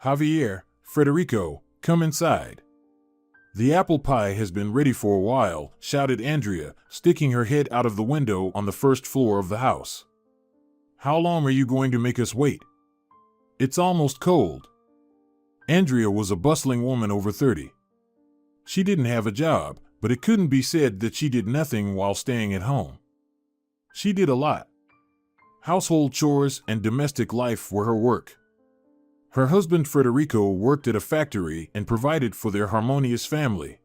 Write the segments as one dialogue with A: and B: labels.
A: Javier, Federico, come inside. The apple pie has been ready for a while, shouted Andrea, sticking her head out of the window on the first floor of the house. How long are you going to make us wait? It's almost cold. Andrea was a bustling woman over 30. She didn't have a job, but it couldn't be said that she did nothing while staying at home. She did a lot. Household chores and domestic life were her work. Her husband Federico worked at a factory and provided for their harmonious family.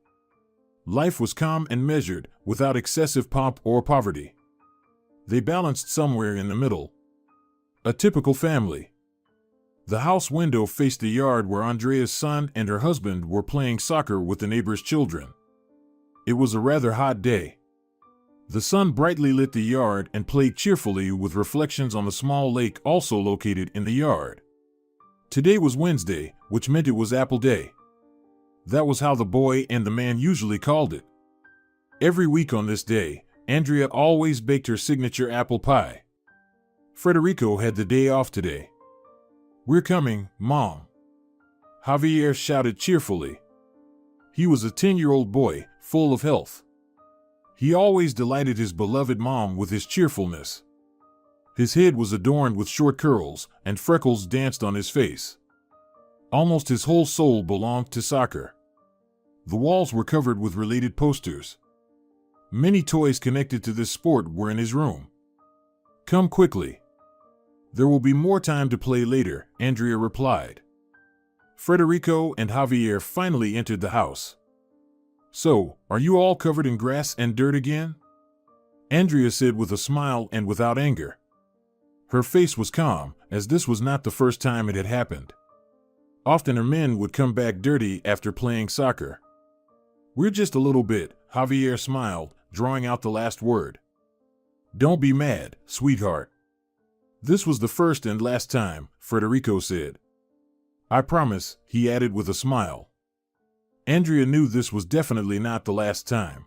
A: Life was calm and measured, without excessive pomp or poverty. They balanced somewhere in the middle. A typical family. The house window faced the yard where Andrea's son and her husband were playing soccer with the neighbor's children. It was a rather hot day. The sun brightly lit the yard and played cheerfully with reflections on the small lake also located in the yard. Today was Wednesday, which meant it was Apple Day. That was how the boy and the man usually called it. Every week on this day, Andrea always baked her signature apple pie. Federico had the day off today. We're coming, Mom. Javier shouted cheerfully. He was a 10-year-old boy, full of health. He always delighted his beloved mom with his cheerfulness. His head was adorned with short curls, and freckles danced on his face. Almost his whole soul belonged to soccer. The walls were covered with related posters. Many toys connected to this sport were in his room. Come quickly. There will be more time to play later, Andrea replied. Federico and Javier finally entered the house. So, are you all covered in grass and dirt again? Andrea said with a smile and without anger. Her face was calm, as this was not the first time it had happened. Often her men would come back dirty after playing soccer. We're just a little bit, Javier smiled, drawing out the last word. Don't be mad, sweetheart. This was the first and last time, Federico said. I promise, he added with a smile. Andrea knew this was definitely not the last time.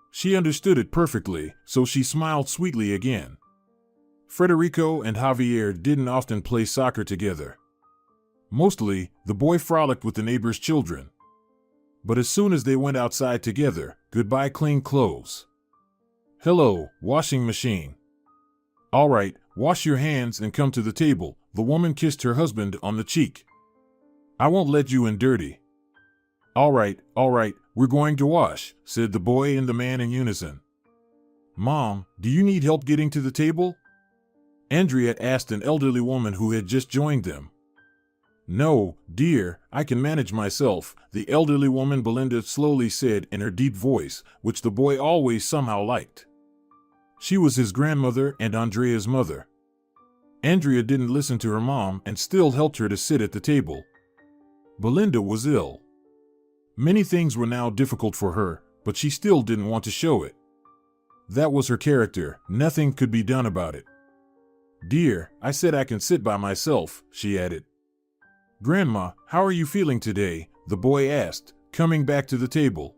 A: She understood it perfectly, so she smiled sweetly again. Federico and Javier didn't often play soccer together. Mostly, the boy frolicked with the neighbor's children. But as soon as they went outside together, goodbye clean clothes. Hello, washing machine. All right, wash your hands and come to the table, the woman kissed her husband on the cheek. I won't let you in dirty. All right, we're going to wash, said the boy and the man in unison. Mom, do you need help getting to the table? Andrea asked an elderly woman who had just joined them. No, dear, I can manage myself, the elderly woman Belinda slowly said in her deep voice, which the boy always somehow liked. She was his grandmother and Andrea's mother. Andrea didn't listen to her mom and still helped her to sit at the table. Belinda was ill. Many things were now difficult for her, but she still didn't want to show it. That was her character, nothing could be done about it. Dear, I said I can sit by myself, she added. Grandma, how are you feeling today? The boy asked, coming back to the table.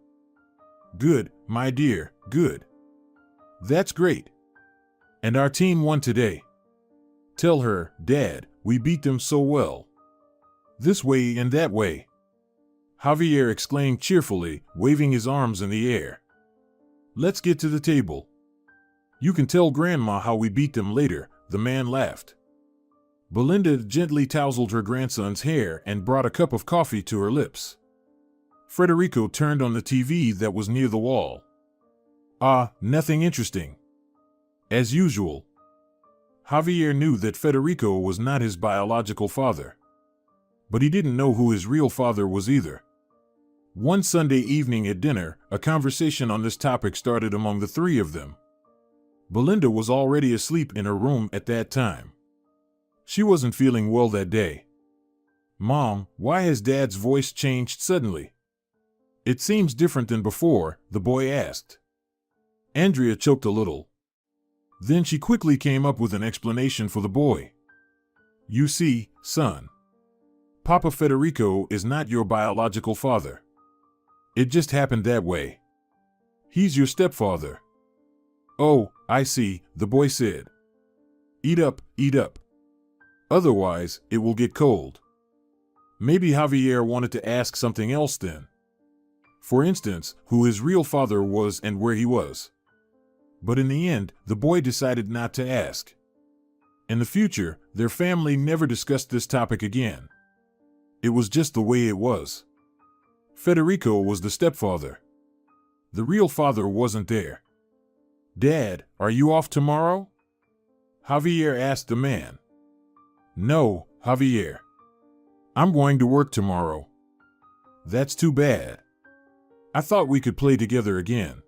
A: Good, my dear, good. That's great. And our team won today. Tell her, Dad, we beat them so well. This way and that way. Javier exclaimed cheerfully, waving his arms in the air. Let's get to the table. You can tell Grandma how we beat them later, the man laughed. Belinda gently tousled her grandson's hair and brought a cup of coffee to her lips. Federico turned on the TV that was near the wall. Nothing interesting. As usual. Javier knew that Federico was not his biological father. But he didn't know who his real father was either. One Sunday evening at dinner, a conversation on this topic started among the three of them. Belinda was already asleep in her room at that time. She wasn't feeling well that day. Mom, why has Dad's voice changed suddenly? It seems different than before, the boy asked. Andrea choked a little. Then she quickly came up with an explanation for the boy. You see, son, Papa Federico is not your biological father. It just happened that way. He's your stepfather. Oh, I see, the boy said. Eat up, eat up. Otherwise, it will get cold. Maybe Javier wanted to ask something else then. For instance, who his real father was and where he was. But in the end, the boy decided not to ask. In the future, their family never discussed this topic again. It was just the way it was. Federico was the stepfather. The real father wasn't there. "Dad, are you off tomorrow?" Javier asked the man. "No, Javier. I'm going to work tomorrow." "That's too bad. I thought we could play together again."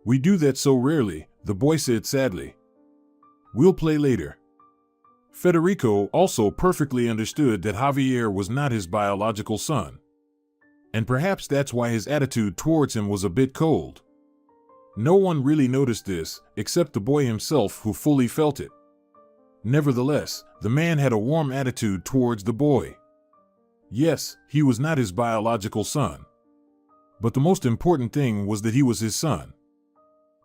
A: "We do that so rarely," the boy said sadly. "We'll play later." Federico also perfectly understood that Javier was not his biological son. And perhaps that's why his attitude towards him was a bit cold. No one really noticed this, except the boy himself, who fully felt it. Nevertheless, the man had a warm attitude towards the boy. Yes, he was not his biological son. But the most important thing was that he was his son.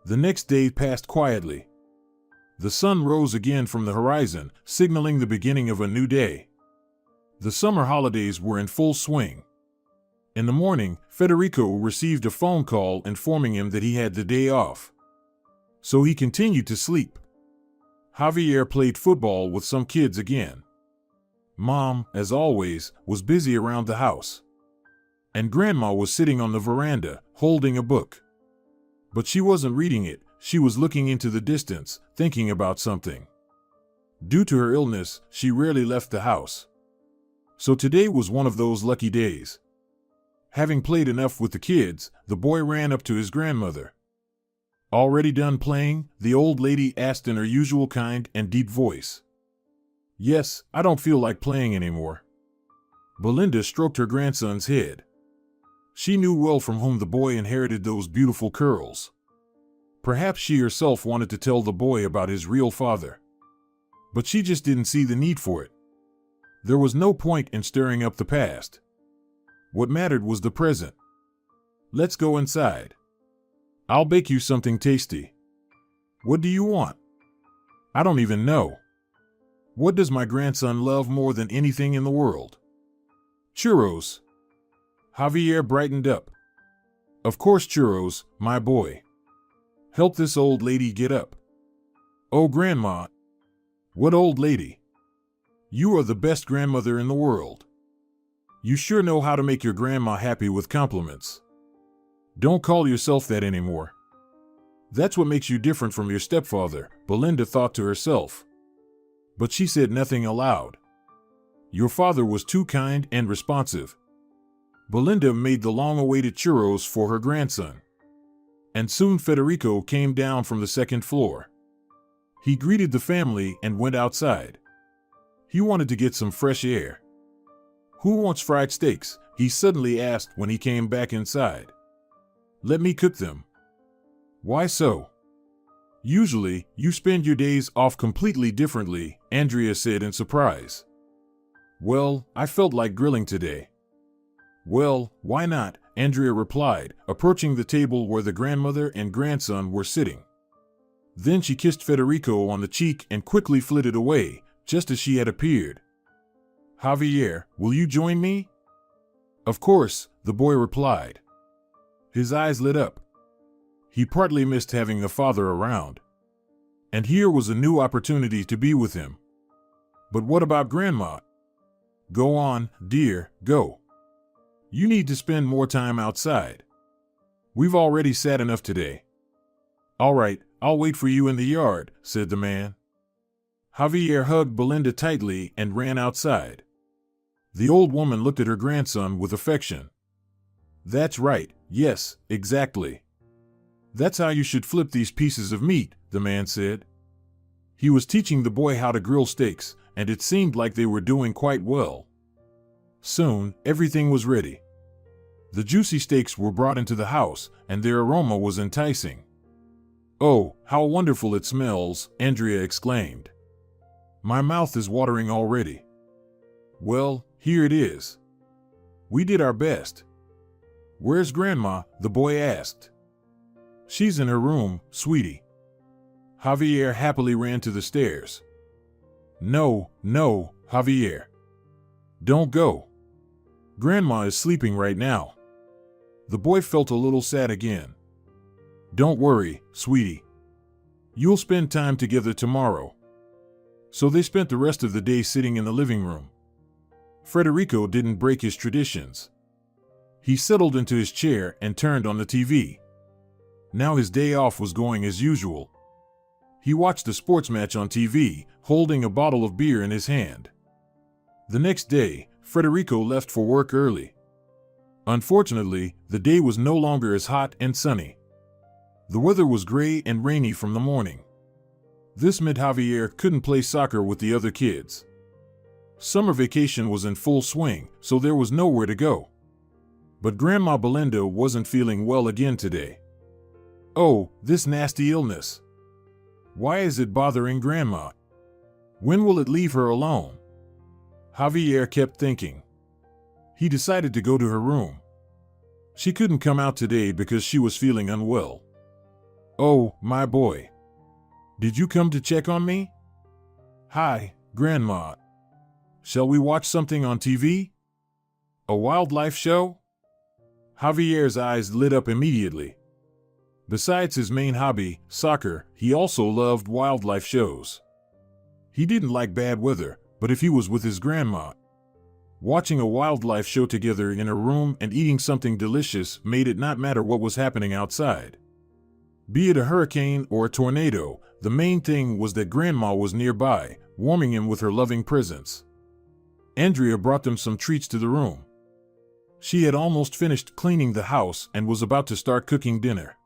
A: The next day passed quietly. The sun rose again from the horizon, signaling the beginning of a new day. The summer holidays were in full swing. In the morning, Federico received a phone call informing him that he had the day off. So he continued to sleep. Javier played football with some kids again. Mom, as always, was busy around the house. And Grandma was sitting on the veranda, holding a book. But she wasn't reading it, she was looking into the distance, thinking about something. Due to her illness, she rarely left the house. So today was one of those lucky days. Having played enough with the kids, the boy ran up to his grandmother. "Already done playing?" the old lady asked in her usual kind and deep voice. "Yes, I don't feel like playing anymore." Belinda stroked her grandson's head. She knew well from whom the boy inherited those beautiful curls. Perhaps she herself wanted to tell the boy about his real father. But she just didn't see the need for it. There was no point in stirring up the past. What mattered was the present. "Let's go inside. I'll bake you something tasty." "What do you want?" "I don't even know." "What does my grandson love more than anything in the world?" "Churros." Javier brightened up. "Of course churros, my boy. Help this old lady get up." "Oh, Grandma." "What old lady? You are the best grandmother in the world. You sure know how to make your grandma happy with compliments. Don't call yourself that anymore. That's what makes you different from your stepfather," Belinda thought to herself. But she said nothing aloud. Your father was too kind and responsive. Belinda made the long-awaited churros for her grandson. And soon Federico came down from the second floor. He greeted the family and went outside. He wanted to get some fresh air. "Who wants fried steaks?" he suddenly asked when he came back inside. "Let me cook them." "Why so?" "Usually, you spend your days off completely differently," Andrea said in surprise. "Well, I felt like grilling today." "Well, why not?" Andrea replied, approaching the table where the grandmother and grandson were sitting. Then she kissed Federico on the cheek and quickly flitted away, just as she had appeared. "Javier, will you join me?" "Of course," the boy replied. His eyes lit up. He partly missed having the father around. And here was a new opportunity to be with him. But what about Grandma? "Go on, dear, go. You need to spend more time outside. We've already sat enough today." "All right, I'll wait for you in the yard," said the man. Javier hugged Belinda tightly and ran outside. The old woman looked at her grandson with affection. "That's right, yes, exactly. That's how you should flip these pieces of meat," the man said. He was teaching the boy how to grill steaks, and it seemed like they were doing quite well. Soon, everything was ready. The juicy steaks were brought into the house, and their aroma was enticing. "Oh, how wonderful it smells," Andrea exclaimed. "My mouth is watering already." "Well, here it is. We did our best." "Where's Grandma?" the boy asked. "She's in her room, sweetie." Javier happily ran to the stairs. No, Javier. Don't go. Grandma is sleeping right now. The boy felt a little sad again. Don't worry, sweetie. You'll spend time together tomorrow. So they spent the rest of the day sitting in the living room. Federico didn't break his traditions. He settled into his chair and turned on the TV. Now his day off was going as usual. He watched a sports match on TV, holding a bottle of beer in his hand. The next day, Federico left for work early. Unfortunately, the day was no longer as hot and sunny. The weather was gray and rainy from the morning. This meant Javier couldn't play soccer with the other kids. Summer vacation was in full swing, so there was nowhere to go. But Grandma Belinda wasn't feeling well again today. Oh, this nasty illness. Why is it bothering Grandma? When will it leave her alone? Javier kept thinking. He decided to go to her room. She couldn't come out today because she was feeling unwell. Oh, my boy. Did you come to check on me? Hi, Grandma. Shall we watch something on TV? A wildlife show? Javier's eyes lit up immediately. Besides his main hobby, soccer, he also loved wildlife shows. He didn't like bad weather, but if he was with his grandma, watching a wildlife show together in a room and eating something delicious made it not matter what was happening outside. Be it a hurricane or a tornado, the main thing was that Grandma was nearby, warming him with her loving presence. Andrea brought them some treats to the room. She had almost finished cleaning the house and was about to start cooking dinner.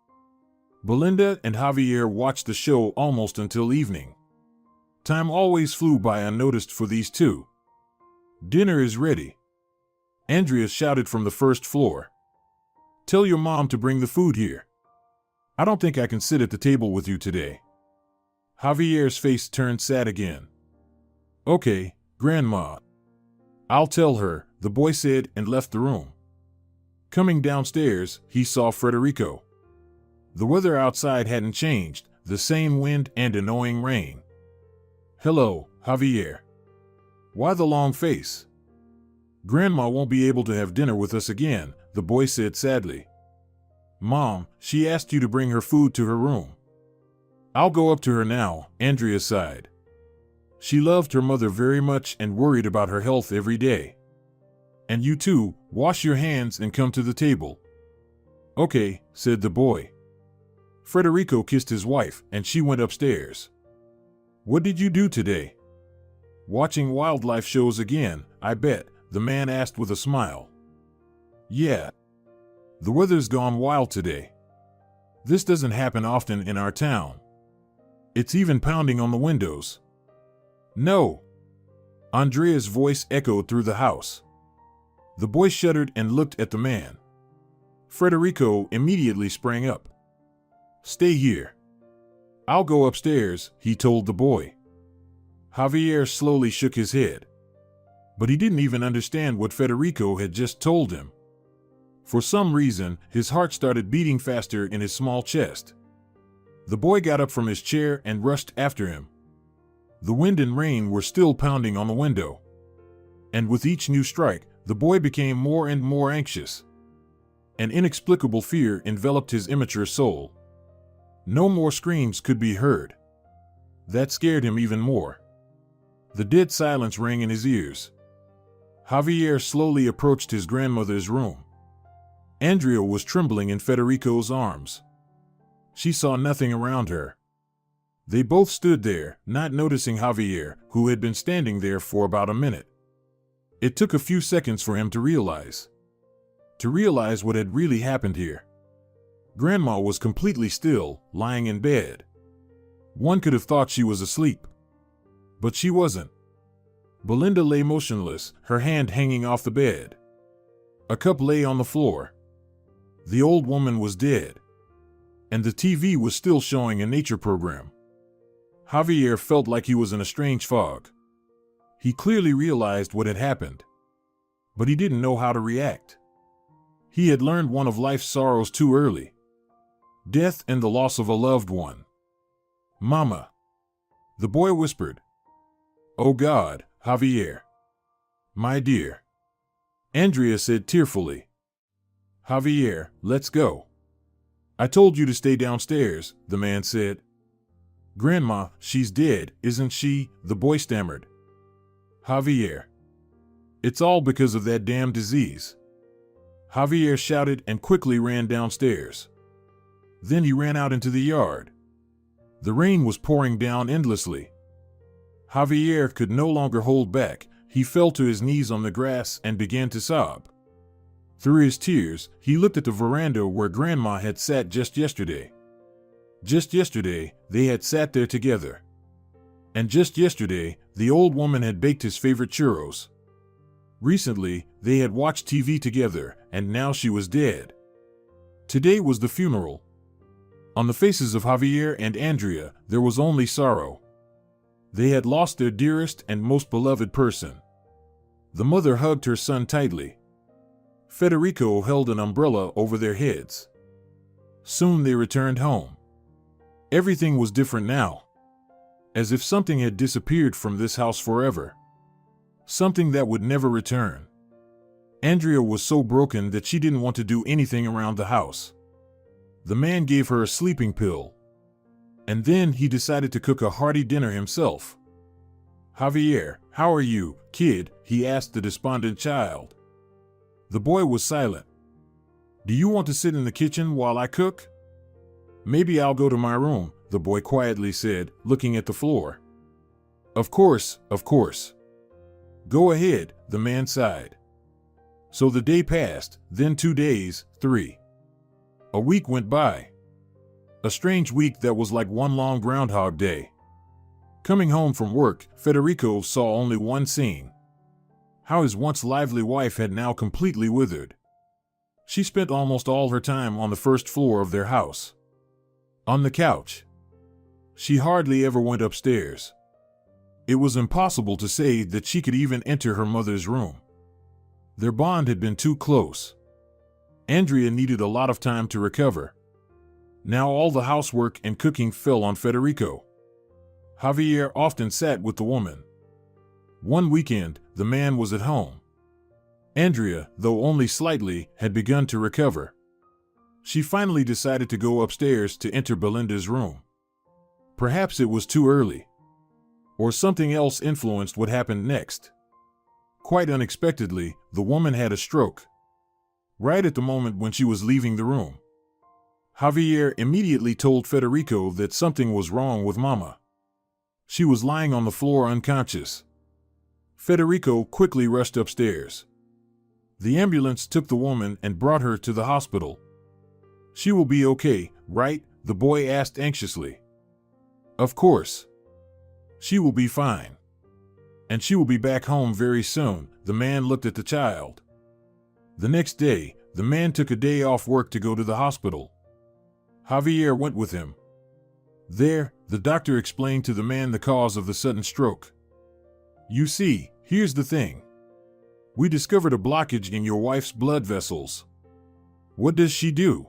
A: Belinda and Javier watched the show almost until evening. Time always flew by unnoticed for these two. Dinner is ready. Andrea shouted from the first floor. Tell your mom to bring the food here. I don't think I can sit at the table with you today. Javier's face turned sad again. Okay, Grandma. I'll tell her, the boy said and left the room. Coming downstairs, he saw Federico. The weather outside hadn't changed, the same wind and annoying rain. Hello, Javier. Why the long face? Grandma won't be able to have dinner with us again, the boy said sadly. Mom, she asked you to bring her food to her room. I'll go up to her now, Andrea sighed. She loved her mother very much and worried about her health every day. And you too, wash your hands and come to the table. Okay, said the boy. Federico kissed his wife and she went upstairs. What did you do today? Watching wildlife shows again, I bet, the man asked with a smile. Yeah. The weather's gone wild today. This doesn't happen often in our town. It's even pounding on the windows. No. Andrea's voice echoed through the house. The boy shuddered and looked at the man. Federico immediately sprang up. Stay here. I'll go upstairs, he told the boy. Javier slowly shook his head. But he didn't even understand what Federico had just told him. For some reason, his heart started beating faster in his small chest. The boy got up from his chair and rushed after him. The wind and rain were still pounding on the window. And with each new strike, the boy became more and more anxious. An inexplicable fear enveloped his immature soul. No more screams could be heard. That scared him even more. The dead silence rang in his ears. Javier slowly approached his grandmother's room. Andrea was trembling in Federico's arms. She saw nothing around her. They both stood there, not noticing Javier, who had been standing there for about a minute. It took a few seconds for him to realize what had really happened here. Grandma was completely still, lying in bed. One could have thought she was asleep. But she wasn't. Belinda lay motionless, her hand hanging off the bed. A cup lay on the floor. The old woman was dead. And the TV was still showing a nature program. Javier felt like he was in a strange fog. He clearly realized what had happened. But he didn't know how to react. He had learned one of life's sorrows too early. Death and the loss of a loved one. Mama. The boy whispered. Oh God, Javier. My dear. Andrea said tearfully. Javier, let's go. I told you to stay downstairs, the man said. Grandma, she's dead, isn't she? The boy stammered. Javier. It's all because of that damn disease. Javier shouted and quickly ran downstairs. Then he ran out into the yard. The rain was pouring down endlessly. Javier could no longer hold back. He fell to his knees on the grass and began to sob. Through his tears, he looked at the veranda where Grandma had sat just yesterday. Just yesterday, they had sat there together. And just yesterday, the old woman had baked his favorite churros. Recently, they had watched TV together, and now she was dead. Today was the funeral. On the faces of Javier and Andrea, there was only sorrow. They had lost their dearest and most beloved person. The mother hugged her son tightly. Federico held an umbrella over their heads. Soon they returned home. Everything was different now. As if something had disappeared from this house forever. Something that would never return. Andrea was so broken that she didn't want to do anything around the house. The man gave her a sleeping pill. And then he decided to cook a hearty dinner himself. Javier, how are you, kid? He asked the despondent child. The boy was silent. Do you want to sit in the kitchen while I cook? Maybe I'll go to my room, the boy quietly said, looking at the floor. Of course, of course. Go ahead, the man sighed. So the day passed, then 2 days, 3. A week went by. A strange week that was like one long Groundhog Day. Coming home from work, Federico saw only one scene. How his once lively wife had now completely withered. She spent almost all her time on the first floor of their house. On the couch. She hardly ever went upstairs. It was impossible to say that she could even enter her mother's room. Their bond had been too close. Andrea needed a lot of time to recover. Now all the housework and cooking fell on Federico. Javier often sat with the woman. One weekend, the man was at home. Andrea, though only slightly, had begun to recover. She finally decided to go upstairs to enter Belinda's room. Perhaps it was too early. Or something else influenced what happened next. Quite unexpectedly, the woman had a stroke. Right at the moment when she was leaving the room. Javier immediately told Federico that something was wrong with Mama. She was lying on the floor unconscious. Federico quickly rushed upstairs. The ambulance took the woman and brought her to the hospital. She will be okay, right? The boy asked anxiously. Of course. She will be fine. And she will be back home very soon, the man looked at the child. The next day, the man took a day off work to go to the hospital. Javier went with him. There, the doctor explained to the man the cause of the sudden stroke. You see, here's the thing. We discovered a blockage in your wife's blood vessels. What does she do?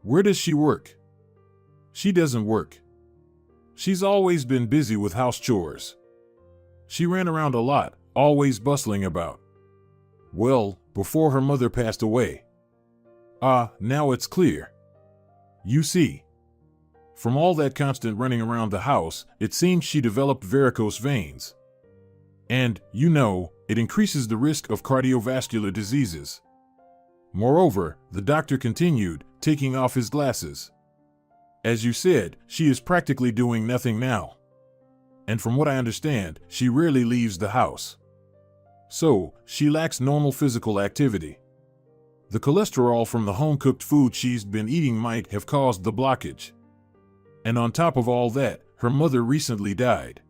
A: Where does she work? She doesn't work. She's always been busy with house chores. She ran around a lot, always bustling about. Well, before her mother passed away. Now it's clear. You see. From all that constant running around the house, it seems she developed varicose veins. And, you know, it increases the risk of cardiovascular diseases. Moreover, the doctor continued, taking off his glasses. As you said, she is practically doing nothing now. And from what I understand, she rarely leaves the house. So, she lacks normal physical activity. The cholesterol from the home-cooked food she's been eating might have caused the blockage. And on top of all that, her mother recently died.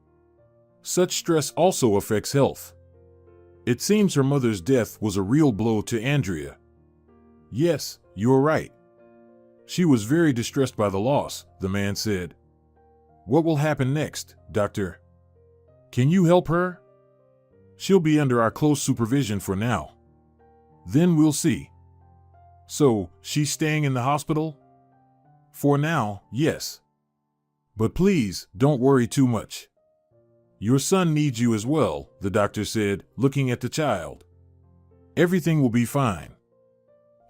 A: Such stress also affects health. It seems her mother's death was a real blow to Andrea. Yes, you're right. She was very distressed by the loss, the man said. What will happen next, doctor? Can you help her? She'll be under our close supervision for now. Then we'll see. So, she's staying in the hospital? For now, yes. But please, don't worry too much. Your son needs you as well, the doctor said, looking at the child. Everything will be fine.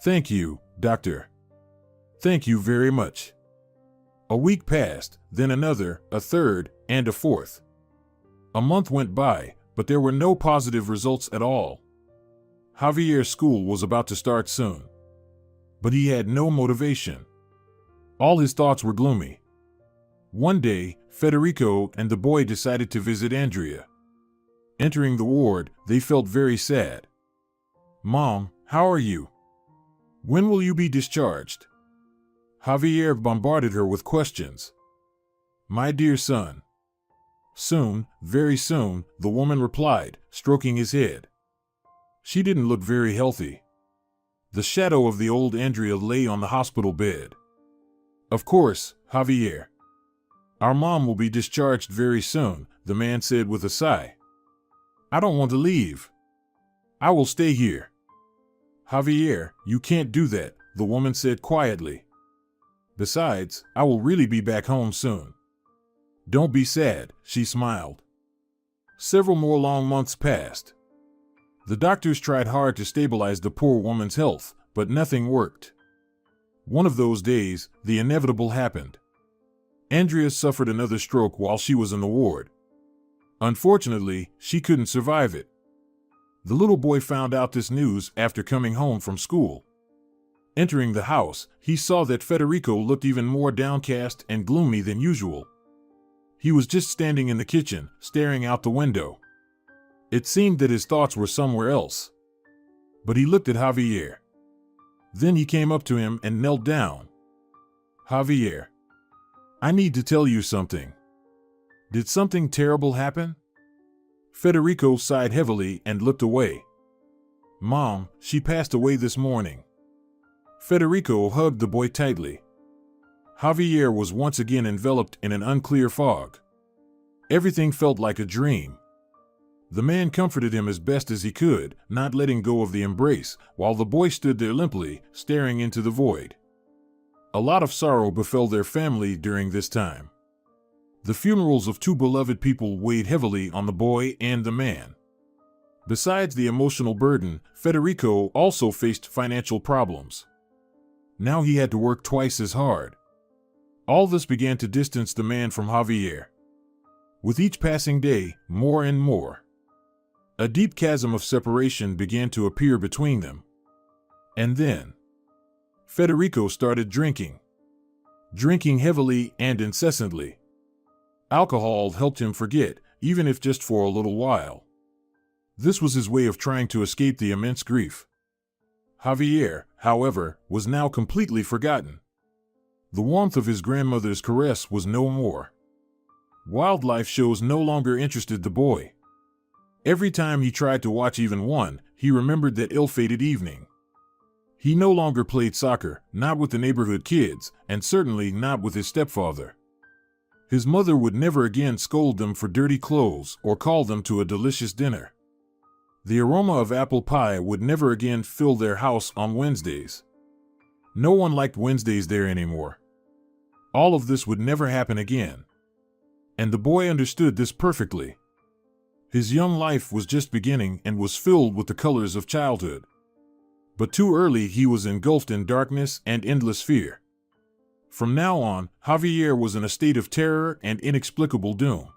A: Thank you, doctor. Thank you very much. A week passed, then another, a third, and a fourth. A month went by, but there were no positive results at all. Javier's school was about to start soon. But he had no motivation. All his thoughts were gloomy. One day, Federico and the boy decided to visit Andrea. Entering the ward, they felt very sad. "Mom, how are you? When will you be discharged?" Javier bombarded her with questions. "My dear son." "Soon, very soon," the woman replied, stroking his head. She didn't look very healthy. The shadow of the old Andrea lay on the hospital bed. "Of course, Javier. Our mom will be discharged very soon," the man said with a sigh. "I don't want to leave. I will stay here." "Javier, you can't do that," the woman said quietly. "Besides, I will really be back home soon." "Don't be sad," she smiled. Several more long months passed. The doctors tried hard to stabilize the poor woman's health, but nothing worked. One of those days, the inevitable happened. Andrea suffered another stroke while she was in the ward. Unfortunately, she couldn't survive it. The little boy found out this news after coming home from school. Entering the house, he saw that Federico looked even more downcast and gloomy than usual. He was just standing in the kitchen, staring out the window. It seemed that his thoughts were somewhere else. But he looked at Javier. Then he came up to him and knelt down. "Javier, I need to tell you something. Did something terrible happen?" Federico sighed heavily and looked away. "Mom, she passed away this morning." Federico hugged the boy tightly. Javier was once again enveloped in an unclear fog. Everything felt like a dream. The man comforted him as best as he could, not letting go of the embrace, while the boy stood there limply, staring into the void. A lot of sorrow befell their family during this time. The funerals of two beloved people weighed heavily on the boy and the man. Besides the emotional burden, Federico also faced financial problems. Now he had to work twice as hard. All this began to distance the man from Javier. With each passing day, more and more. A deep chasm of separation began to appear between them. And then, Federico started drinking. Drinking heavily and incessantly. Alcohol helped him forget, even if just for a little while. This was his way of trying to escape the immense grief. Javier, however, was now completely forgotten. The warmth of his grandmother's caress was no more. Wildlife shows no longer interested the boy. Every time he tried to watch even one, he remembered that ill-fated evening. He no longer played soccer, not with the neighborhood kids, and certainly not with his stepfather. His mother would never again scold them for dirty clothes or call them to a delicious dinner. The aroma of apple pie would never again fill their house on Wednesdays. No one liked Wednesdays there anymore. All of this would never happen again. And the boy understood this perfectly. His young life was just beginning and was filled with the colors of childhood. But too early he was engulfed in darkness and endless fear. From now on, Javier was in a state of terror and inexplicable doom.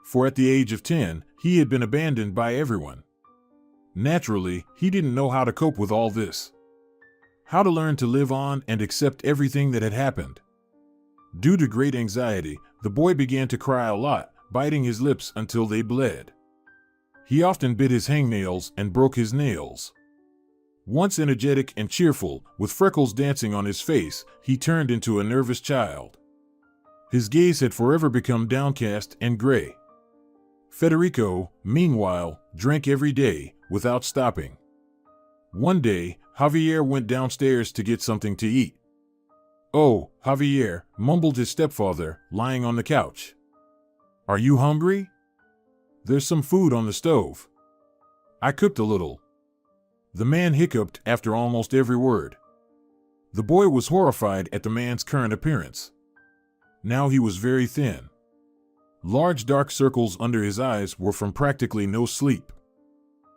A: For at the age of 10, he had been abandoned by everyone. Naturally, he didn't know how to cope with all this. How to learn to live on and accept everything that had happened. Due to great anxiety, the boy began to cry a lot, biting his lips until they bled. He often bit his hangnails and broke his nails. Once energetic and cheerful, with freckles dancing on his face, he turned into a nervous child. His gaze had forever become downcast and gray. Federico, meanwhile, drank every day, without stopping. One day, Javier went downstairs to get something to eat. "Oh, Javier," mumbled his stepfather, lying on the couch. "Are you hungry? There's some food on the stove. I cooked a little." The man hiccuped after almost every word. The boy was horrified at the man's current appearance. Now he was very thin. Large dark circles under his eyes were from practically no sleep.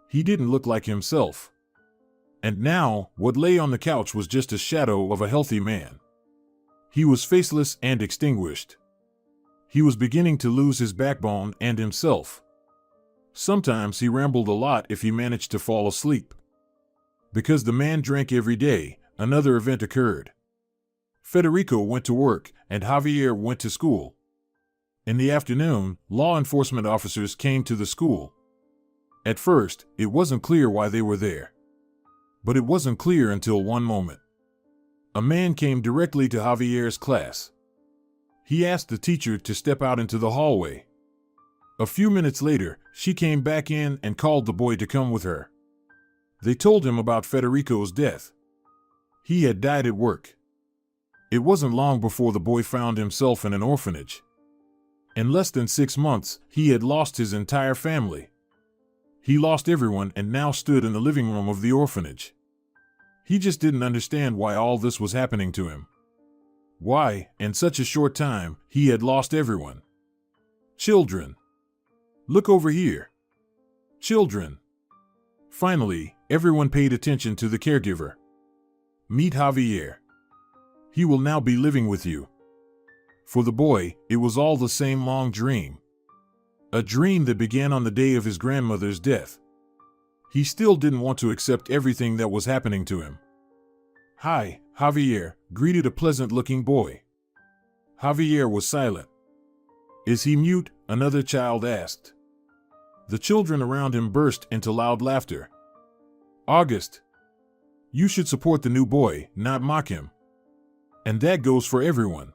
A: He didn't look like himself. And now, what lay on the couch was just a shadow of a healthy man. He was faceless and extinguished. He was beginning to lose his backbone and himself. Sometimes he rambled a lot if he managed to fall asleep. Because the man drank every day, another event occurred. Federico went to work, and Javier went to school. In the afternoon, law enforcement officers came to the school. At first, it wasn't clear why they were there. But it wasn't clear until one moment. A man came directly to Javier's class. He asked the teacher to step out into the hallway. A few minutes later, she came back in and called the boy to come with her. They told him about Federico's death. He had died at work. It wasn't long before the boy found himself in an orphanage. In less than 6 months, he had lost his entire family. He lost everyone and now stood in the living room of the orphanage. He just didn't understand why all this was happening to him. Why, in such a short time, he had lost everyone. Children. Look over here. Children. Finally, everyone paid attention to the caregiver. Meet Javier. He will now be living with you. For the boy, it was all the same long dream. A dream that began on the day of his grandmother's death. He still didn't want to accept everything that was happening to him. "Hi, Javier," greeted a pleasant-looking boy. Javier was silent. "Is he mute?" another child asked. The children around him burst into loud laughter. "August, you should support the new boy, not mock him. And that goes for everyone."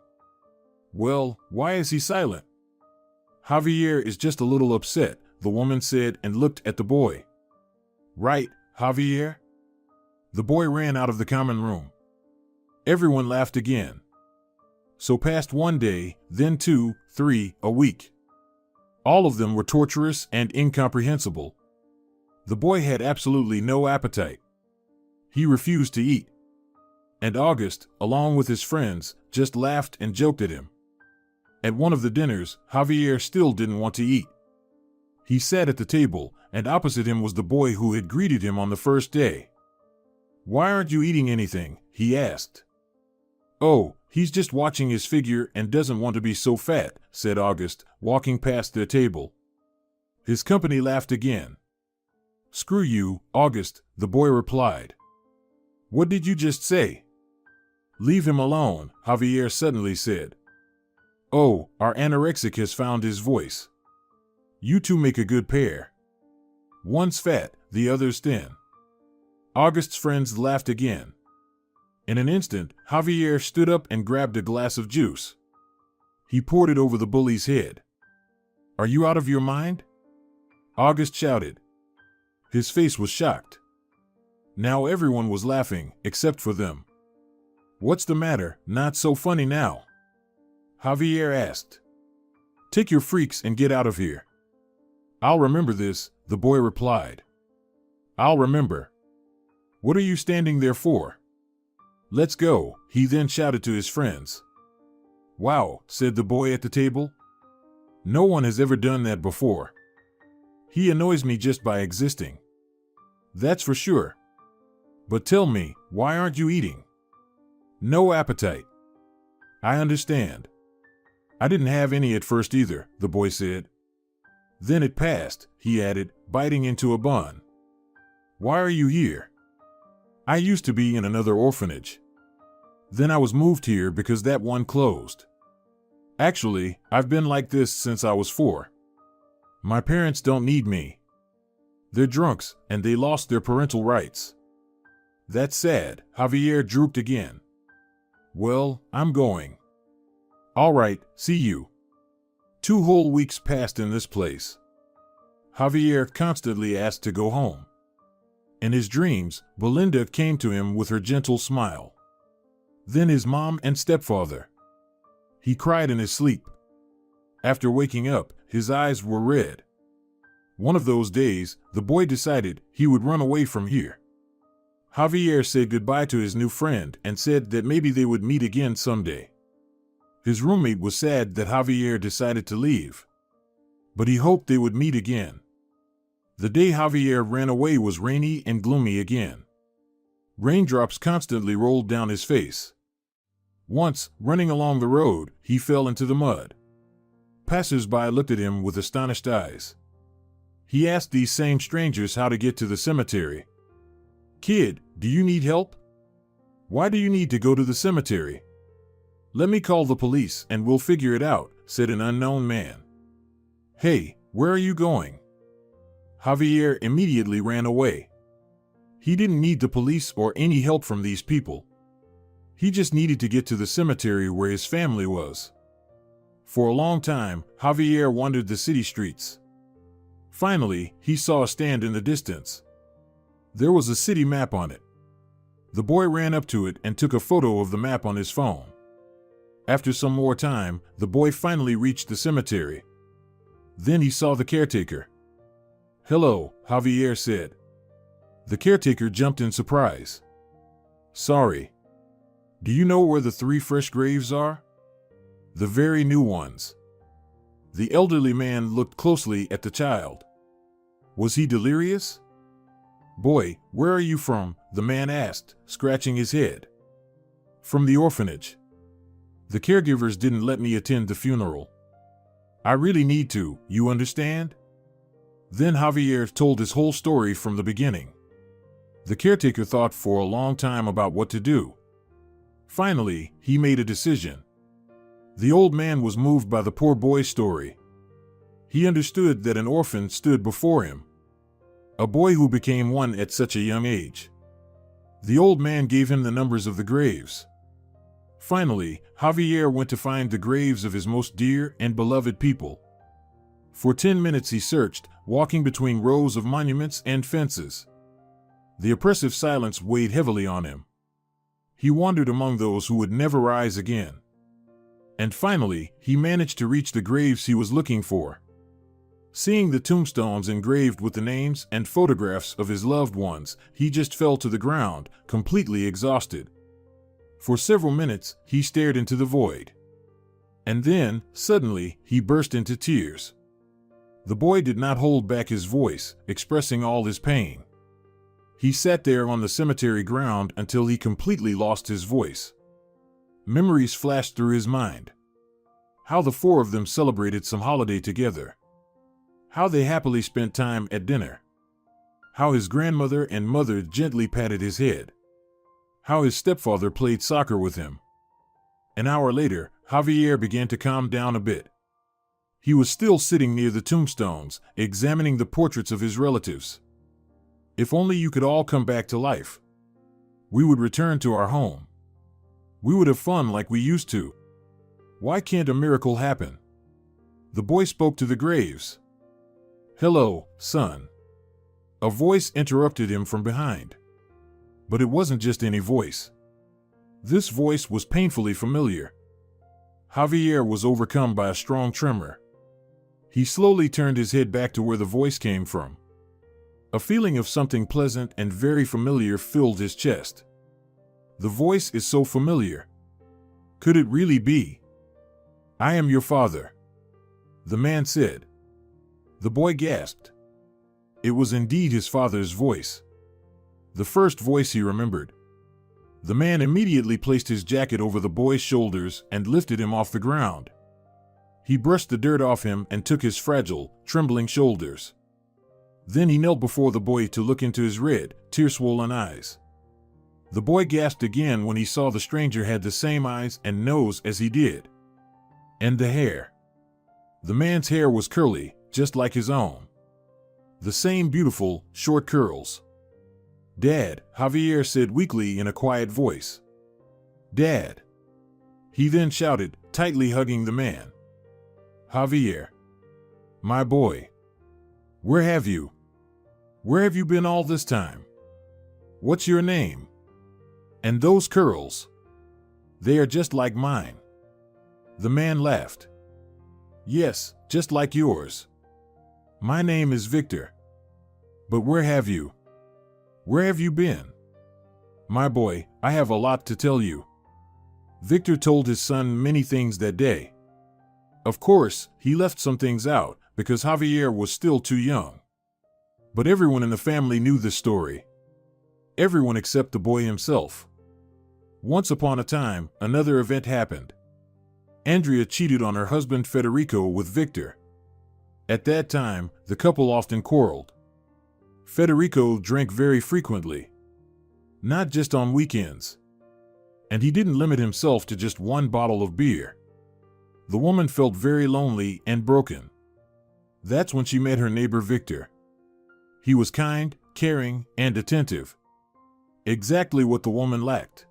A: "Well, why is he silent?" "Javier is just a little upset," the woman said and looked at the boy. "Right, Javier?" The boy ran out of the common room. Everyone laughed again. So passed 1 day, then 2, 3, a week. All of them were torturous and incomprehensible. The boy had absolutely no appetite. He refused to eat. And August, along with his friends, just laughed and joked at him. At one of the dinners, Javier still didn't want to eat. He sat at the table, and opposite him was the boy who had greeted him on the first day. "Why aren't you eating anything?" he asked. "Oh, he's just watching his figure and doesn't want to be so fat," said August, walking past their table. His company laughed again. "Screw you, August," the boy replied. "What did you just say?" "Leave him alone," Javier suddenly said. "Oh, our anorexic has found his voice. You two make a good pair. One's fat, the other's thin." August's friends laughed again. In an instant, Javier stood up and grabbed a glass of juice. He poured it over the bully's head. "Are you out of your mind?" August shouted. His face was shocked. Now everyone was laughing, except for them. "What's the matter? Not so funny now?" Javier asked. "Take your freaks and get out of here." "I'll remember this," the boy replied. "I'll remember. What are you standing there for? Let's go," he then shouted to his friends. "Wow," said the boy at the table. "No one has ever done that before. He annoys me just by existing. That's for sure. But tell me, why aren't you eating?" "No appetite." "I understand. I didn't have any at first either," the boy said. "Then it passed," he added, biting into a bun. "Why are you here?" "I used to be in another orphanage. Then I was moved here because that one closed. Actually, I've been like this since I was 4. My parents don't need me. They're drunks, and they lost their parental rights." "That's sad," Javier drooped again. "Well, I'm going." "All right, see you." 2 whole weeks passed in this place. Javier constantly asked to go home. In his dreams, Belinda came to him with her gentle smile. Then his mom and stepfather. He cried in his sleep. After waking up, his eyes were red. One of those days, the boy decided he would run away from here. Javier said goodbye to his new friend and said that maybe they would meet again someday. His roommate was sad that Javier decided to leave, but he hoped they would meet again. The day Javier ran away was rainy and gloomy again. Raindrops constantly rolled down his face. Once, running along the road, he fell into the mud. Passers-by looked at him with astonished eyes. He asked these same strangers how to get to the cemetery. "Kid, do you need help? Why do you need to go to the cemetery?" "Let me call the police and we'll figure it out," said an unknown man. "Hey, where are you going?" Javier immediately ran away. He didn't need the police or any help from these people. He just needed to get to the cemetery where his family was. For a long time, Javier wandered the city streets. Finally, he saw a stand in the distance. There was a city map on it. The boy ran up to it and took a photo of the map on his phone. After some more time, the boy finally reached the cemetery. Then he saw the caretaker. "Hello," Javier said. The caretaker jumped in surprise. "Sorry. Do you know where the 3 fresh graves are?" "The very new ones." The elderly man looked closely at the child. Was he delirious? "Boy, where are you from?" the man asked, scratching his head. "From the orphanage. The caregivers didn't let me attend the funeral. I really need to, you understand?" Then Javier told his whole story from the beginning. The caretaker thought for a long time about what to do. Finally, he made a decision. The old man was moved by the poor boy's story. He understood that an orphan stood before him. A boy who became one at such a young age. The old man gave him the numbers of the graves. Finally, Javier went to find the graves of his most dear and beloved people. For 10 minutes he searched, walking between rows of monuments and fences. The oppressive silence weighed heavily on him. He wandered among those who would never rise again. And finally, he managed to reach the graves he was looking for. Seeing the tombstones engraved with the names and photographs of his loved ones, he just fell to the ground, completely exhausted. For several minutes, he stared into the void. And then, suddenly, he burst into tears. The boy did not hold back his voice, expressing all his pain. He sat there on the cemetery ground until he completely lost his voice. Memories flashed through his mind. How the 4 of them celebrated some holiday together. How they happily spent time at dinner. How his grandmother and mother gently patted his head. How his stepfather played soccer with him. An hour later, Javier began to calm down a bit. He was still sitting near the tombstones, examining the portraits of his relatives. If only you could all come back to life. We would return to our home. We would have fun like we used to. Why can't a miracle happen? The boy spoke to the graves. "Hello, son." A voice interrupted him from behind. But it wasn't just any voice. This voice was painfully familiar. Javier was overcome by a strong tremor. He slowly turned his head back to where the voice came from. A feeling of something pleasant and very familiar filled his chest. The voice is so familiar. Could it really be? "I am your father," the man said. The boy gasped. It was indeed his father's voice. The first voice he remembered. The man immediately placed his jacket over the boy's shoulders and lifted him off the ground. He brushed the dirt off him and took his fragile, trembling shoulders. Then he knelt before the boy to look into his red, tear-swollen eyes. The boy gasped again when he saw the stranger had the same eyes and nose as he did. And the hair. The man's hair was curly, just like his own. The same beautiful, short curls. "Dad," Javier said weakly in a quiet voice. "Dad." He then shouted, tightly hugging the man. "Javier. My boy. Where have you? Where have you been all this time? What's your name? And those curls? They are just like mine." The man laughed. "Yes, just like yours. My name is Victor. But where have you? Where have you been? My boy, I have a lot to tell you." Victor told his son many things that day. Of course, he left some things out, because Javier was still too young. But everyone in the family knew this story. Everyone except the boy himself. Once upon a time, another event happened. Andrea cheated on her husband Federico with Victor. At that time, the couple often quarreled. Federico drank very frequently, not just on weekends. And he didn't limit himself to just one bottle of beer. The woman felt very lonely and broken. That's when she met her neighbor Victor. He was kind, caring, and attentive. Exactly what the woman lacked.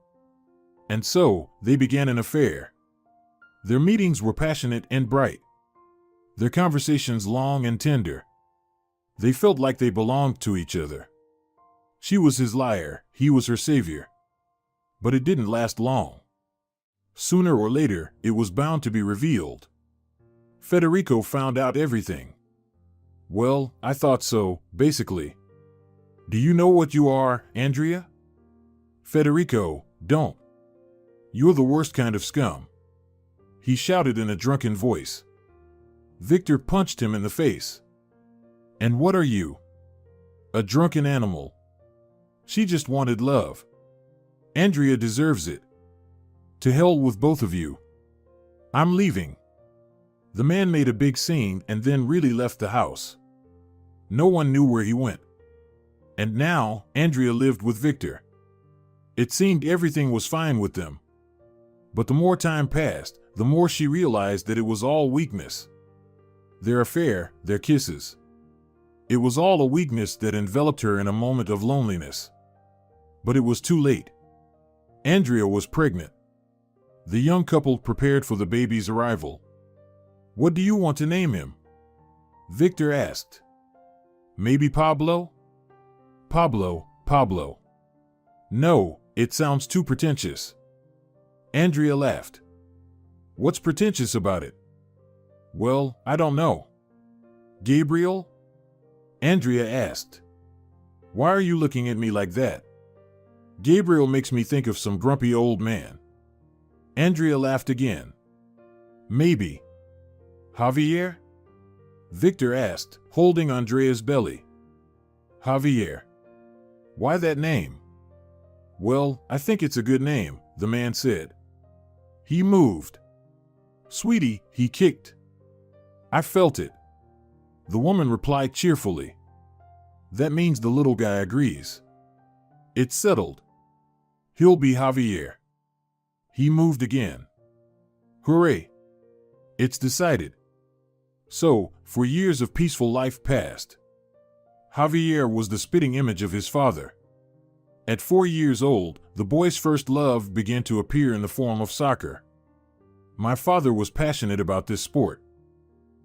A: And so, they began an affair. Their meetings were passionate and bright. Their conversations long and tender. They felt like they belonged to each other. She was his lyre, he was her savior. But it didn't last long. Sooner or later, it was bound to be revealed. Federico found out everything. Well, I thought so, basically. Do you know what you are, Andrea? Federico, don't. You're the worst kind of scum. He shouted in a drunken voice. Victor punched him in the face. And what are you? A drunken animal. She just wanted love. Andrea deserves it. To hell with both of you. I'm leaving. The man made a big scene and then really left the house. No one knew where he went. And now, Andrea lived with Victor. It seemed everything was fine with them. But the more time passed, the more she realized that it was all weakness. Their affair, their kisses. It was all a weakness that enveloped her in a moment of loneliness. But it was too late. Andrea was pregnant. The young couple prepared for the baby's arrival. What do you want to name him? Victor asked. Maybe Pablo? Pablo. No, it sounds too pretentious. Andrea laughed. What's pretentious about it? Well, I don't know. Gabriel? Andrea asked. Why are you looking at me like that? Gabriel makes me think of some grumpy old man. Andrea laughed again. Maybe. Javier? Victor asked, holding Andrea's belly. Javier. Why that name? Well, I think it's a good name, the man said. He moved. Sweetie, he kicked. I felt it. The woman replied cheerfully. That means the little guy agrees. It's settled. He'll be Javier. He moved again. Hooray! It's decided. So, for years of peaceful life passed. Javier was the spitting image of his father. At 4 years old, the boy's first love began to appear in the form of soccer. My father was passionate about this sport.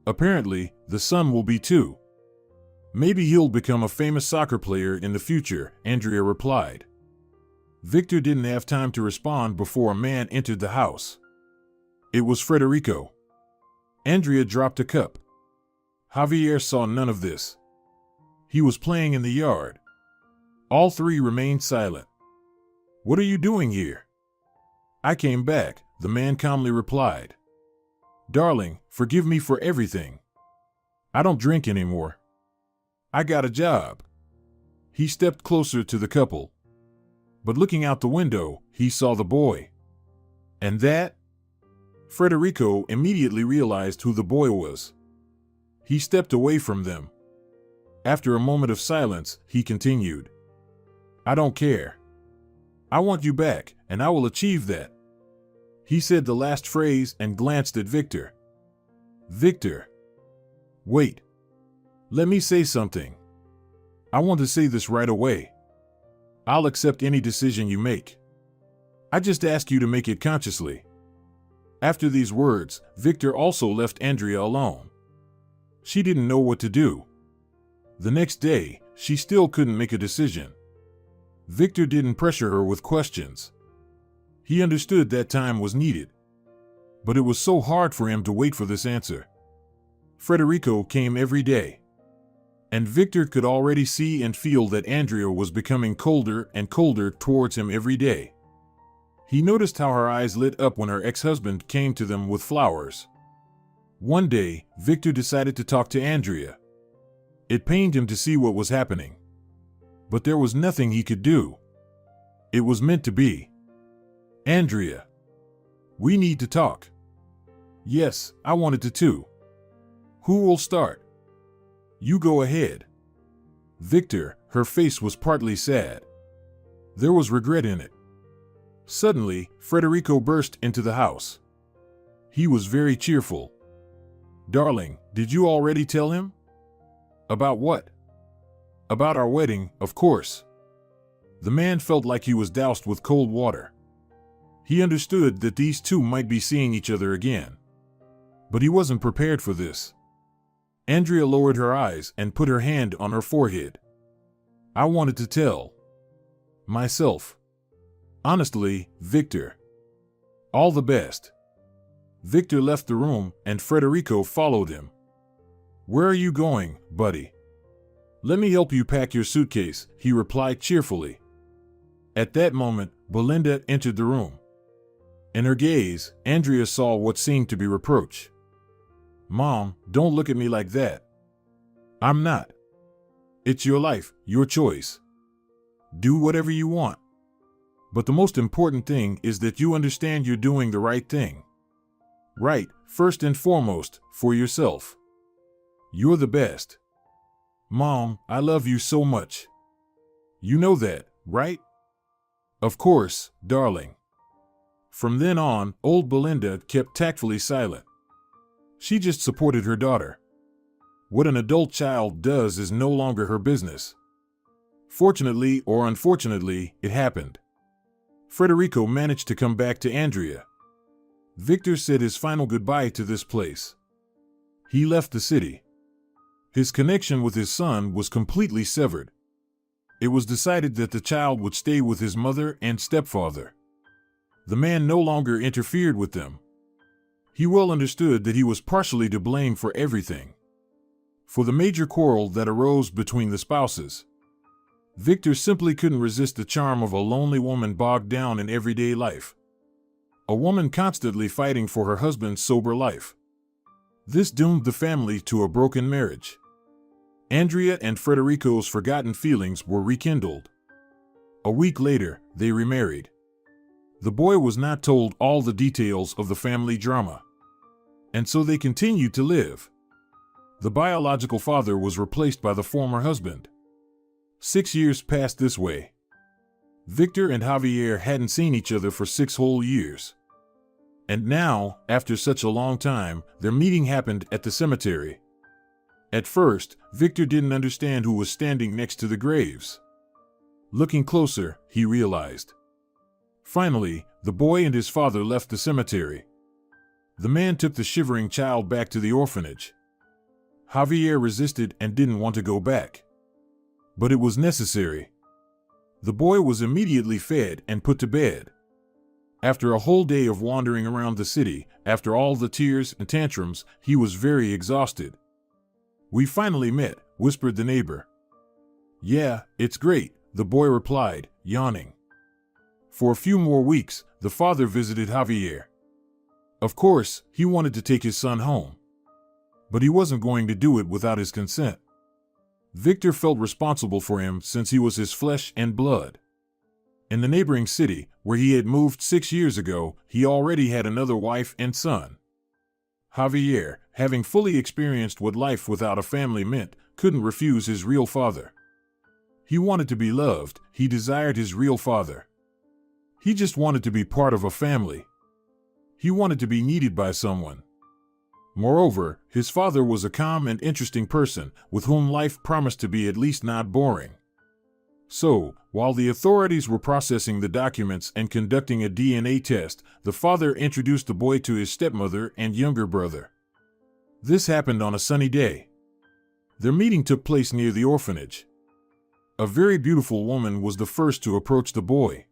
A: Apparently, the son will be too. Maybe he'll become a famous soccer player in the future, Andrea replied. Victor didn't have time to respond before a man entered the house. It was Federico. Andrea dropped a cup. Javier saw none of this. He was playing in the yard. All three remained silent. What are you doing here? I came back, the man calmly replied. Darling, forgive me for everything. I don't drink anymore. I got a job. He stepped closer to the couple. But looking out the window, he saw the boy. And that? Federico immediately realized who the boy was. He stepped away from them. After a moment of silence, he continued. I don't care. I want you back, and I will achieve that. He said the last phrase and glanced at Victor. Victor. Wait. Let me say something. I want to say this right away. I'll accept any decision you make. I just ask you to make it consciously. After these words, Victor also left Andrea alone. She didn't know what to do. The next day, she still couldn't make a decision. Victor didn't pressure her with questions. He understood that time was needed. But it was so hard for him to wait for this answer. Federico came every day. And Victor could already see and feel that Andrea was becoming colder and colder towards him every day. He noticed how her eyes lit up when her ex-husband came to them with flowers. One day, Victor decided to talk to Andrea. It pained him to see what was happening. But there was nothing he could do. It was meant to be. Andrea. We need to talk. Yes, I wanted to too. Who will start? You go ahead. Victor, her face was partly sad. There was regret in it. Suddenly, Federico burst into the house. He was very cheerful. Darling, did you already tell him? About what? About our wedding, of course. The man felt like he was doused with cold water. He understood that these two might be seeing each other again. But he wasn't prepared for this. Andrea lowered her eyes and put her hand on her forehead. I wanted to tell myself. Honestly, Victor. All the best. Victor left the room and Federico followed him. Where are you going, buddy? Let me help you pack your suitcase, he replied cheerfully. At that moment, Belinda entered the room. In her gaze, Andrea saw what seemed to be reproach. Mom, don't look at me like that. I'm not. It's your life, your choice. Do whatever you want. But the most important thing is that you understand you're doing the right thing. Right, first and foremost, for yourself. You're the best. Mom, I love you so much. You know that, right? Of course, darling. From then on, old Belinda kept tactfully silent. She just supported her daughter. What an adult child does is no longer her business. Fortunately or unfortunately, it happened. Federico managed to come back to Andrea. Victor said his final goodbye to this place. He left the city. His connection with his son was completely severed. It was decided that the child would stay with his mother and stepfather. The man no longer interfered with them. He well understood that he was partially to blame for everything. For the major quarrel that arose between the spouses. Victor simply couldn't resist the charm of a lonely woman bogged down in everyday life. A woman constantly fighting for her husband's sober life. This doomed the family to a broken marriage. Andrea and Federico's forgotten feelings were rekindled. A week later, they remarried. The boy was not told all the details of the family drama. And so they continued to live. The biological father was replaced by the former husband. 6 years passed this way. Victor and Javier hadn't seen each other for 6 whole years. And now, after such a long time, their meeting happened at the cemetery. At first, Victor didn't understand who was standing next to the graves. Looking closer, he realized. Finally, the boy and his father left the cemetery. The man took the shivering child back to the orphanage. Javier resisted and didn't want to go back. But it was necessary. The boy was immediately fed and put to bed. After a whole day of wandering around the city, after all the tears and tantrums, he was very exhausted. We finally met, whispered the neighbor. Yeah, it's great, the boy replied, yawning. For a few more weeks, the father visited Javier. Of course, he wanted to take his son home. But he wasn't going to do it without his consent. Victor felt responsible for him since he was his flesh and blood. In the neighboring city, where he had moved 6 years ago, he already had another wife and son. Javier, having fully experienced what life without a family meant, couldn't refuse his real father. He wanted to be loved, he desired his real father. He just wanted to be part of a family. He wanted to be needed by someone. Moreover, his father was a calm and interesting person, with whom life promised to be at least not boring. So, while the authorities were processing the documents and conducting a DNA test, the father introduced the boy to his stepmother and younger brother. This happened on a sunny day. Their meeting took place near the orphanage. A very beautiful woman was the first to approach the boy.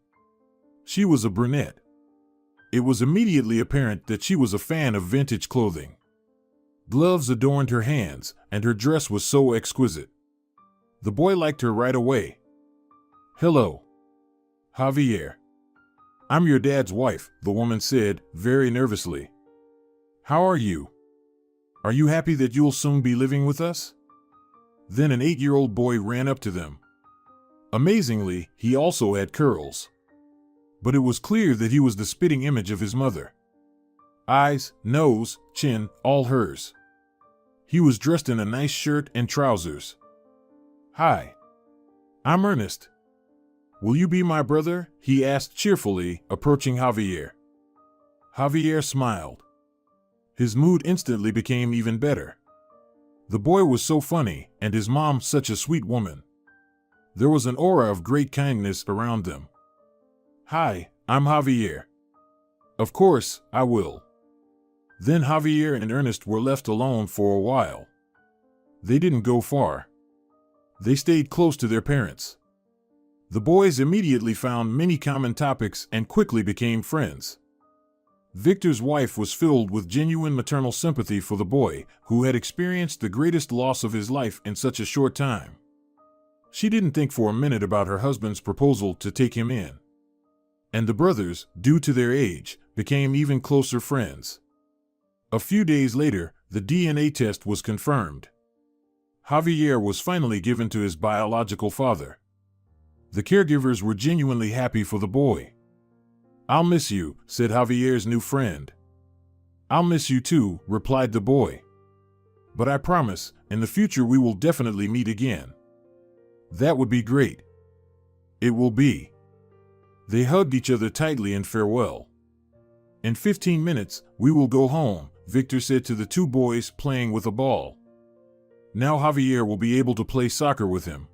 A: She was a brunette. It was immediately apparent that she was a fan of vintage clothing. Gloves adorned her hands, and her dress was so exquisite. The boy liked her right away. Hello, Javier. I'm your dad's wife, the woman said, very nervously. How are you? Are you happy that you'll soon be living with us? Then an 8-year-old boy ran up to them. Amazingly, he also had curls. but it was clear that he was the spitting image of his mother. Eyes, nose, chin, all hers. He was dressed in a nice shirt and trousers. "Hi. I'm Ernest. Will you be my brother?" he asked cheerfully, approaching Javier. Javier smiled. His mood instantly became even better. The boy was so funny, and his mom such a sweet woman. There was an aura of great kindness around them. "Hi, I'm Javier." "Of course, I will." Then Javier and Ernest were left alone for a while. They didn't go far. They stayed close to their parents. The boys immediately found many common topics and quickly became friends. Victor's wife was filled with genuine maternal sympathy for the boy, who had experienced the greatest loss of his life in such a short time. She didn't think for a minute about her husband's proposal to take him in. And the brothers, due to their age, became even closer friends. A few days later, the DNA test was confirmed. Javier was finally given to his biological father. The caregivers were genuinely happy for the boy. "I'll miss you," said Javier's new friend. "I'll miss you too," replied the boy. "But I promise, in the future we will definitely meet again." "That would be great." "It will be." They hugged each other tightly in farewell. "In 15 minutes, we will go home," Victor said to the two boys playing with a ball. Now Javier will be able to play soccer with him.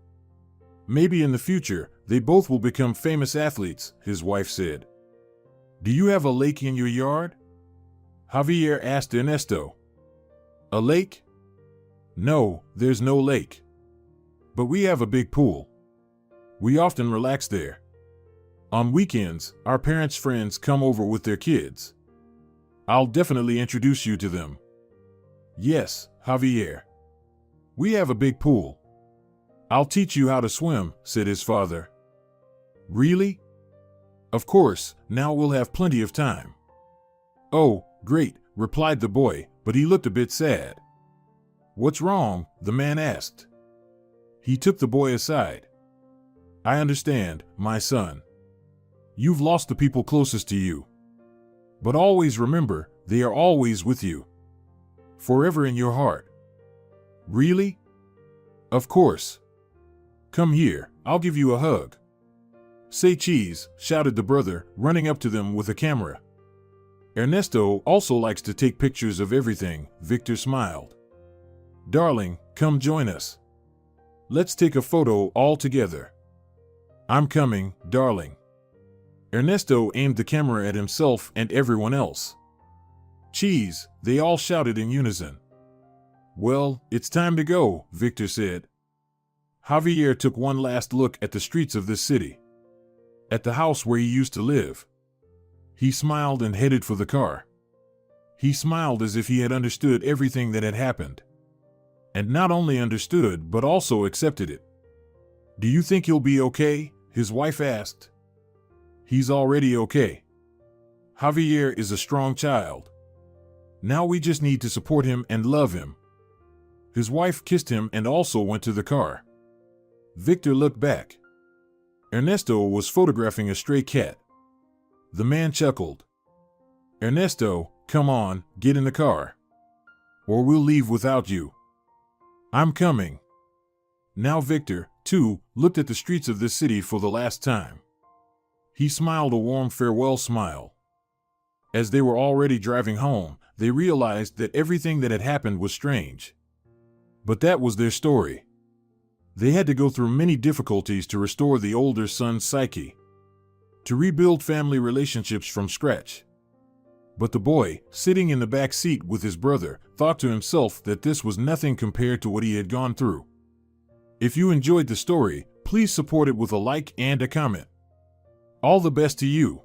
A: "Maybe in the future, they both will become famous athletes," his wife said. "Do you have a lake in your yard?" Javier asked Ernesto. "A lake? No, there's no lake. But we have a big pool. We often relax there. On weekends, our parents' friends come over with their kids. I'll definitely introduce you to them." "Yes, Javier. We have a big pool. I'll teach you how to swim," said his father. "Really?" "Of course, now we'll have plenty of time." "Oh, great," replied the boy, but he looked a bit sad. "What's wrong?" the man asked. He took the boy aside. "I understand, my son. You've lost the people closest to you. But always remember, they are always with you. Forever in your heart." "Really?" "Of course. Come here, I'll give you a hug." "Say cheese," shouted the brother, running up to them with a camera. "Ernesto also likes to take pictures of everything," Victor smiled. "Darling, come join us. Let's take a photo all together." "I'm coming, darling." Ernesto aimed the camera at himself and everyone else. "Cheese," they all shouted in unison. "Well, it's time to go," Victor said. Javier took one last look at the streets of this city. At the house where he used to live. He smiled and headed for the car. He smiled as if he had understood everything that had happened. And not only understood, but also accepted it. "Do you think he'll be okay?" his wife asked. "He's already okay. Javier is a strong child. Now we just need to support him and love him." His wife kissed him and also went to the car. Victor looked back. Ernesto was photographing a stray cat. The man chuckled. "Ernesto, come on, get in the car. Or we'll leave without you." "I'm coming." Now Victor, too, looked at the streets of this city for the last time. He smiled a warm farewell smile. As they were already driving home, they realized that everything that had happened was strange. But that was their story. They had to go through many difficulties to restore the older son's psyche, to rebuild family relationships from scratch. But the boy, sitting in the back seat with his brother, thought to himself that this was nothing compared to what he had gone through. If you enjoyed the story, please support it with a like and a comment. All the best to you.